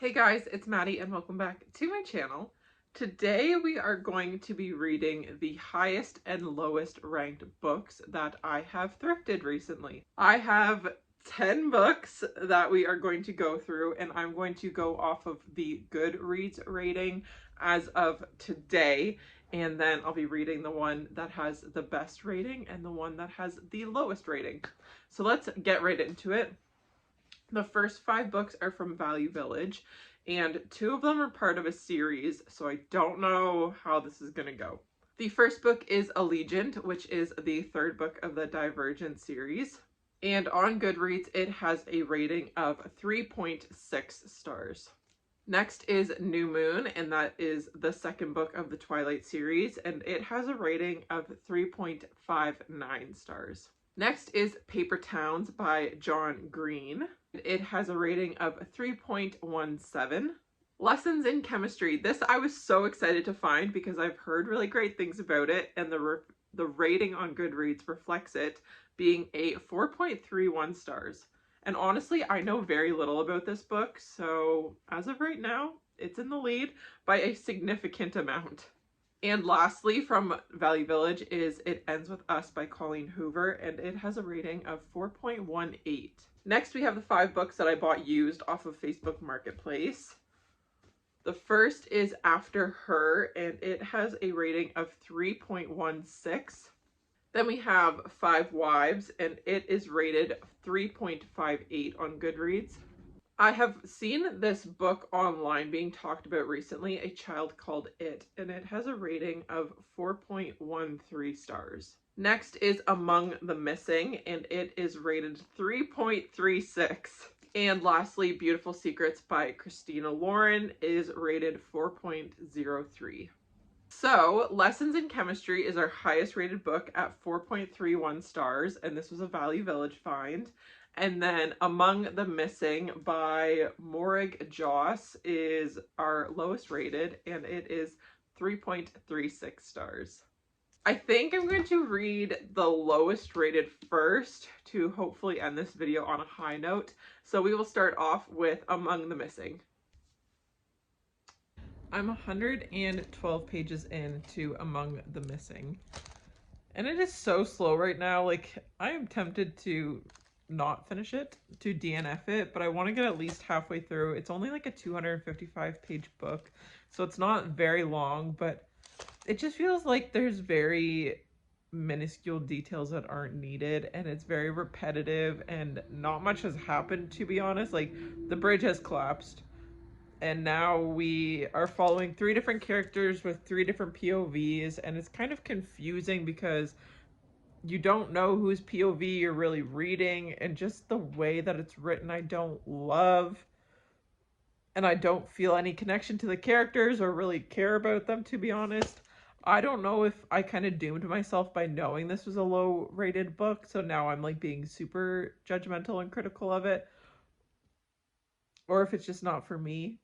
Hey guys, it's Maddie and welcome back to my channel. Today we are going to be reading the highest and lowest ranked books that I have thrifted recently. I have 10 books that we are going to go through, and I'm going to go off of the GoodReads rating as of today, and then I'll be reading the one that has the best rating and the one that has the lowest rating. So let's get right into it. The first 5 books are from Value Village, and 2 of them are part of a series, so I don't know how this is going to go. The first book is Allegiant, which is the 3rd book of the Divergent series, and on Goodreads it has a rating of 3.6 stars. Next is New Moon, and that is the 2nd book of the Twilight series, and it has a rating of 3.59 stars. Next is Paper Towns by John Green. It has a rating of 3.17. Lessons in Chemistry. This I was so excited to find because I've heard really great things about it, and the rating on Goodreads reflects it being a 4.31 stars. And honestly, I know very little about this book, so as of right now, it's in the lead by a significant amount. And lastly, from Value Village is It Ends With Us by Colleen Hoover, and it has a rating of 4.18. Next, we have the 5 books that I bought used off of Facebook Marketplace. The first is After Her, and it has a rating of 3.16. Then we have 5 Wives, and it is rated 3.58 on Goodreads. I have seen this book online being talked about recently, A Child Called It, and it has a rating of 4.13 stars. Next is Among the Missing, and it is rated 3.36. And lastly, Beautiful Secrets by Christina Lauren is rated 4.03. So, Lessons in Chemistry is our highest rated book at 4.31 stars, and this was a Value Village find. And then Among the Missing by Morag Joss is our lowest rated, and it is 3.36 stars. I think I'm going to read the lowest rated first to hopefully end this video on a high note. So we will start off with Among the Missing. I'm 112 pages into Among the Missing, and it is so slow right now. Like, I am tempted to not finish it, to DNF it, but I want to get at least halfway through. It's only like a 255 page book, so it's not very long, but it just feels like there's very minuscule details that aren't needed, and it's very repetitive, and not much has happened, to be honest. Like, the bridge has collapsed, and now we are following 3 different characters with 3 different POVs, and it's kind of confusing because you don't know whose POV you're really reading, and just the way that it's written I don't love, and I don't feel any connection to the characters or really care about them, to be honest. I don't know if I kind of doomed myself by knowing this was a low rated book, so now I'm like being super judgmental and critical of it, or if it's just not for me.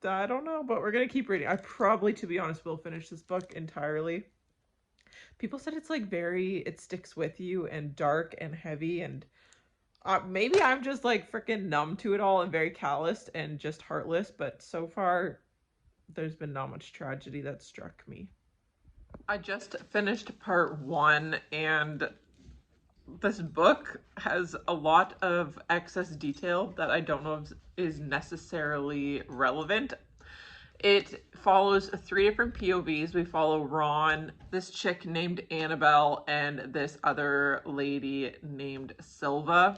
I don't know, but we're gonna keep reading. I probably, to be honest, will finish this book entirely. People said it's like it sticks with you and dark and heavy, and maybe I'm just like freaking numb to it all and very calloused and just heartless, but so far there's been not much tragedy that struck me. I just finished part 1, and this book has a lot of excess detail that I don't know if is necessarily relevant. It follows 3 different POVs. We follow Ron, this chick named Annabelle, and this other lady named Silva.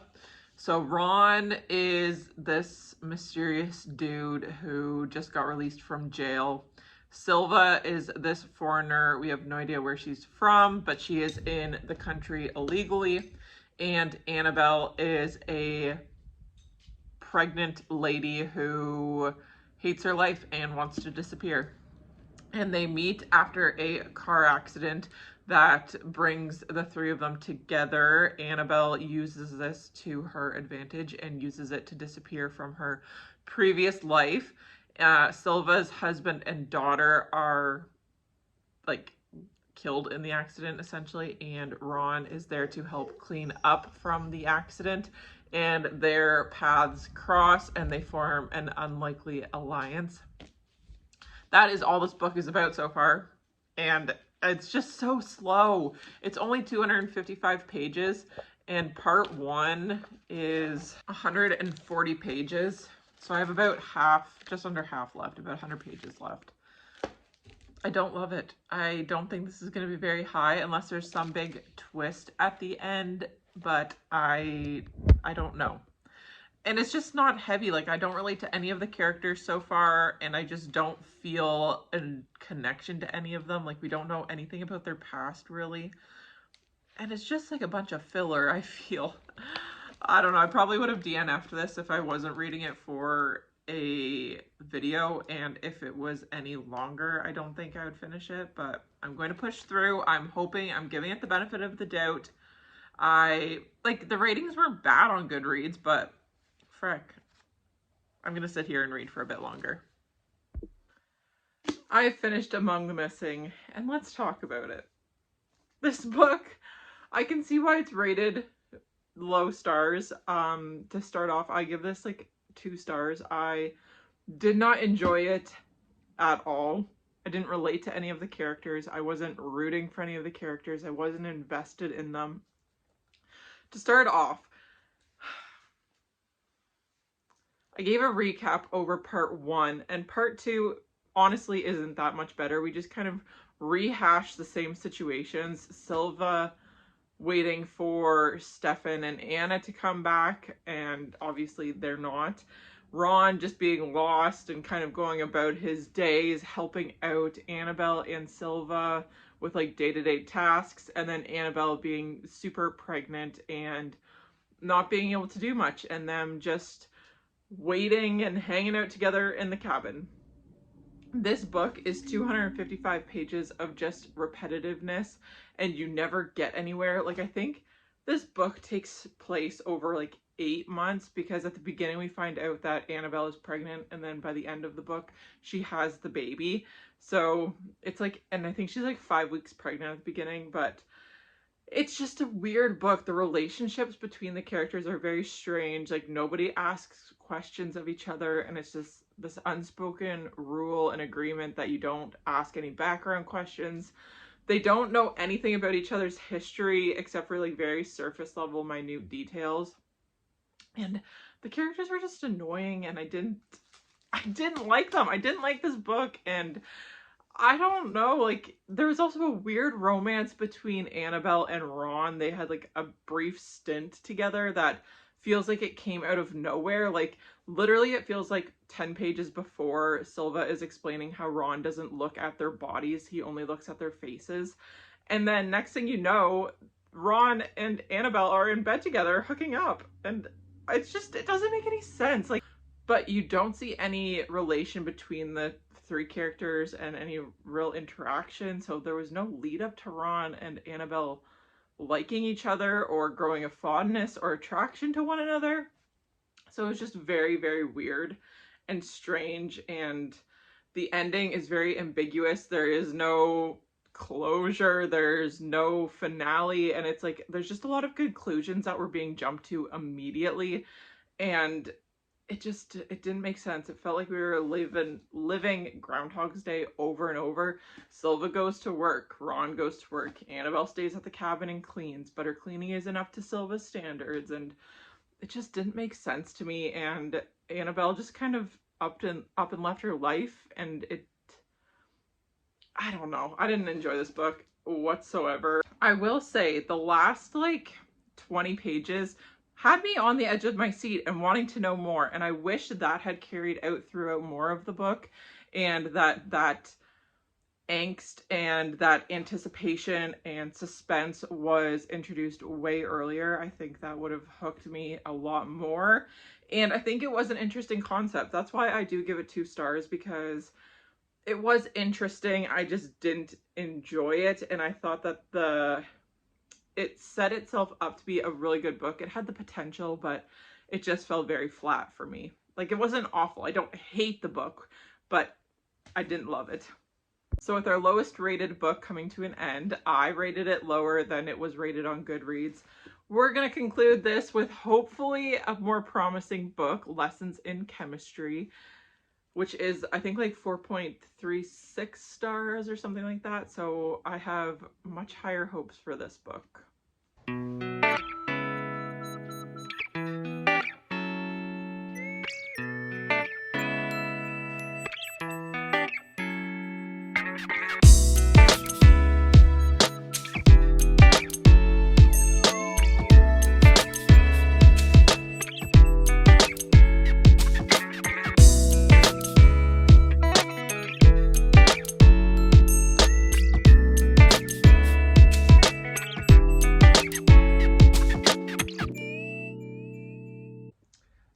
So Ron is this mysterious dude who just got released from jail. Silva is this foreigner. We have no idea where she's from, but she is in the country illegally. And Annabelle is a pregnant lady who hates her life and wants to disappear. And they meet after a car accident that brings the 3 of them together. Annabelle uses this to her advantage and uses it to disappear from her previous life. Silva's husband and daughter are like killed in the accident essentially, and Ron is there to help clean up from the accident. and their paths cross and they form an unlikely alliance. That is all this book is about so far, and it's just so slow. It's only 255 pages, and part 1 is 140 pages. So I have about half, just under half left, about 100 pages left. I don't love it. I don't think this is going to be very high unless there's some big twist at the end, but I don't know. And it's just not heavy. Like, I don't relate to any of the characters so far, and I just don't feel a connection to any of them. Like, we don't know anything about their past, really. And it's just like a bunch of filler, I feel. I don't know. I probably would have DNF'd this if I wasn't reading it for a video, and if it was any longer, I don't think I would finish it, but I'm going to push through. I'm hoping, I'm giving it the benefit of the doubt. The ratings weren't bad on GoodReads, but frick, I'm gonna sit here and read for a bit longer. I finished Among the Missing, and let's talk about it. This book, I can see why it's rated low stars. To start off, I give this like 2 stars. I did not enjoy it at all. I didn't relate to any of the characters. I wasn't rooting for any of the characters. I wasn't invested in them. To start off, I gave a recap over part 1, and part 2 honestly isn't that much better. We just kind of rehash the same situations. Silva waiting for Stefan and Anna to come back, and obviously they're not. Ron just being lost and kind of going about his days, helping out Annabelle and Silva with like day-to-day tasks, and then Annabelle being super pregnant and not being able to do much, and them just waiting and hanging out together in the cabin. This book is 255 pages of just repetitiveness, and you never get anywhere. Like, I think this book takes place over like 8 months, because at the beginning we find out that Annabelle is pregnant, and then by the end of the book she has the baby. So it's like, and I think she's like 5 weeks pregnant at the beginning, but it's just a weird book. The relationships between the characters are very strange. Like, nobody asks questions of each other, and it's just this unspoken rule and agreement that you don't ask any background questions. They don't know anything about each other's history except for like very surface level minute details. And the characters were just annoying, and I didn't like them. I didn't like this book, and I don't know, like, there was also a weird romance between Annabelle and Ron. They had like a brief stint together that feels like it came out of nowhere. Like, literally it feels like 10 pages before Silva is explaining how Ron doesn't look at their bodies, he only looks at their faces. And then next thing you know, Ron and Annabelle are in bed together hooking up, and it's just, it doesn't make any sense. Like, but you don't see any relation between the 3 characters and any real interaction, so there was no lead up to Ron and Annabelle liking each other or growing a fondness or attraction to one another. So it was just very, very weird and strange, and the ending is very ambiguous. There is no closure, there's no finale, and it's like there's just a lot of conclusions that were being jumped to immediately, and it didn't make sense. It felt like we were living Groundhog's Day over and over. Silva goes to work, Ron goes to work, Annabelle stays at the cabin and cleans, but her cleaning isn't up to Silva's standards, and it just didn't make sense to me. And Annabelle just kind of up and left her life, and I don't know. I didn't enjoy this book whatsoever. I will say the last like 20 pages had me on the edge of my seat and wanting to know more, and I wish that had carried out throughout more of the book, and that angst and that anticipation and suspense was introduced way earlier. I think that would have hooked me a lot more, and I think it was an interesting concept. That's why I do give it 2 stars, because it was interesting. I just didn't enjoy it, and I thought that it set itself up to be a really good book. It had the potential, but it just fell very flat for me. Like, it wasn't awful. I don't hate the book, but I didn't love it. So with our lowest rated book coming to an end, I rated it lower than it was rated on GoodReads. we're going to conclude this with hopefully a more promising book, Lessons in Chemistry, which is, I think, like 4.36 stars or something like that. So I have much higher hopes for this book.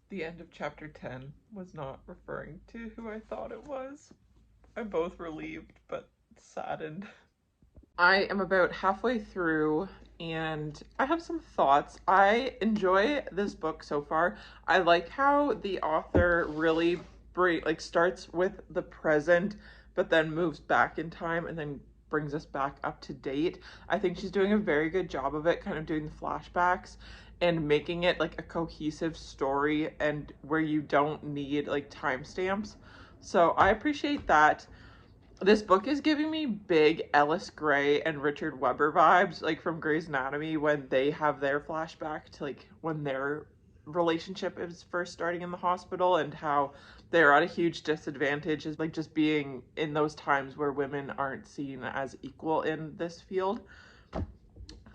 The end of chapter 10 was not referring to who I thought it was. I'm both relieved but saddened. I am about halfway through and I have some thoughts. I enjoy this book so far. I like how the author really starts with the present but then moves back in time and then brings us back up to date. I think she's doing a very good job of it, kind of doing the flashbacks and making it like a cohesive story and where you don't need like timestamps. So I appreciate that. This book is giving me big Ellis Gray and Richard Webber vibes, like from Grey's Anatomy, when they have their flashback to like when their relationship is first starting in the hospital and how they're at a huge disadvantage, is like just being in those times where women aren't seen as equal in this field.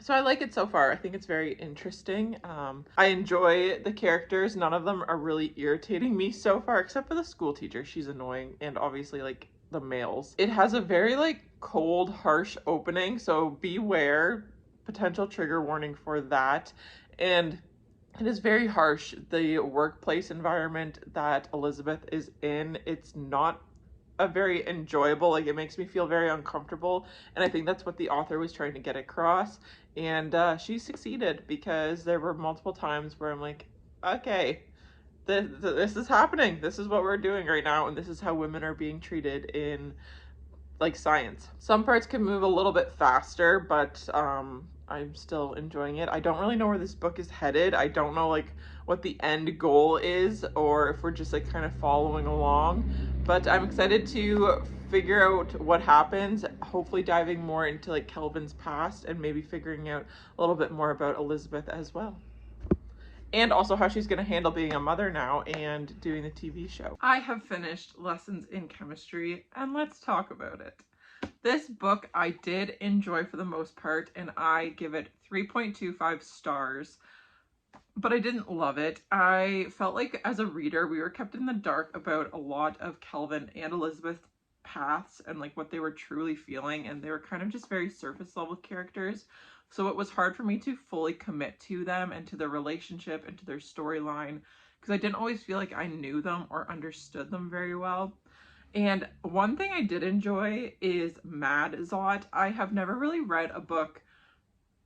So I like it so far. I think it's very interesting. I enjoy the characters. None of them are really irritating me so far, except for the school teacher. She's annoying, and obviously like the males. It has a very like cold, harsh opening, so beware. Potential trigger warning for that. And it is very harsh. The workplace environment that Elizabeth is in, it's not a very enjoyable, like it makes me feel very uncomfortable, and I think that's what the author was trying to get across, and she succeeded, because there were multiple times where I'm like, okay, this is happening, this is what we're doing right now, and this is how women are being treated in like science. Some parts can move a little bit faster, but I'm still enjoying it. I don't really know where this book is headed. I don't know like what the end goal is, or if we're just like kind of following along, but I'm excited to figure out what happens, hopefully diving more into like Kelvin's past and maybe figuring out a little bit more about Elizabeth as well. And also how she's going to handle being a mother now and doing the TV show. I have finished Lessons in Chemistry, and let's talk about it. This book I did enjoy for the most part, and I give it 3.25 stars, but I didn't love it. I felt like as a reader, we were kept in the dark about a lot of Kelvin and Elizabeth's paths and like what they were truly feeling, and they were kind of just very surface level characters. So it was hard for me to fully commit to them and to their relationship and to their storyline, because I didn't always feel like I knew them or understood them very well. And one thing I did enjoy is Maddie. I have never really read a book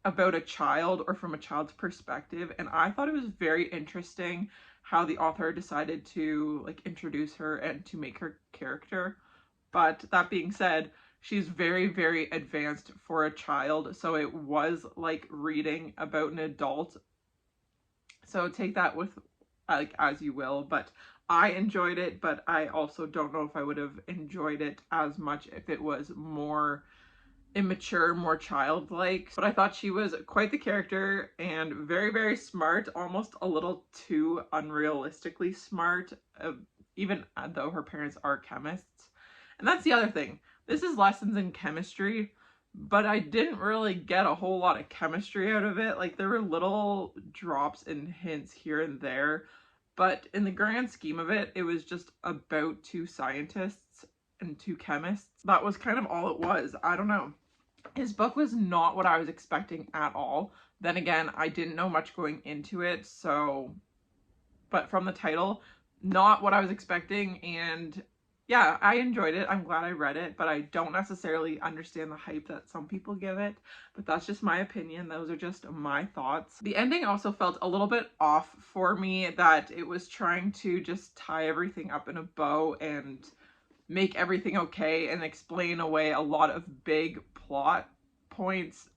about a child or from a child's perspective, and I thought it was very interesting how the author decided to like introduce her and to make her character. But that being said, she's very, very advanced for a child, so it was like reading about an adult. So take that with like as you will, but I enjoyed it, but I also don't know if I would have enjoyed it as much if it was more immature, more childlike. But I thought she was quite the character and very, very smart, almost a little too unrealistically smart, even though her parents are chemists. And that's the other thing. This is Lessons in Chemistry, but I didn't really get a whole lot of chemistry out of it. Like there were little drops and hints here and there, but in the grand scheme of it, it was just about two scientists and two chemists. That was kind of all it was. I don't know. His book was not what I was expecting at all. Then again, I didn't know much going into it, so, but from the title, not what I was expecting, and yeah, I enjoyed it. I'm glad I read it, but I don't necessarily understand the hype that some people give it, but that's just my opinion. Those are just my thoughts. The ending also felt a little bit off for me, that it was trying to just tie everything up in a bow and make everything okay and explain away a lot of big plot points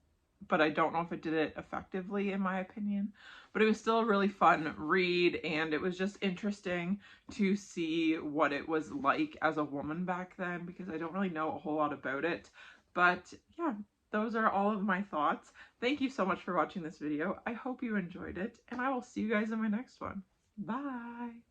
but I don't know if it did it effectively, in my opinion. But it was still a really fun read, and it was just interesting to see what it was like as a woman back then, because I don't really know a whole lot about it. But yeah, those are all of my thoughts. Thank you so much for watching this video. I hope you enjoyed it, and I will see you guys in my next one. Bye!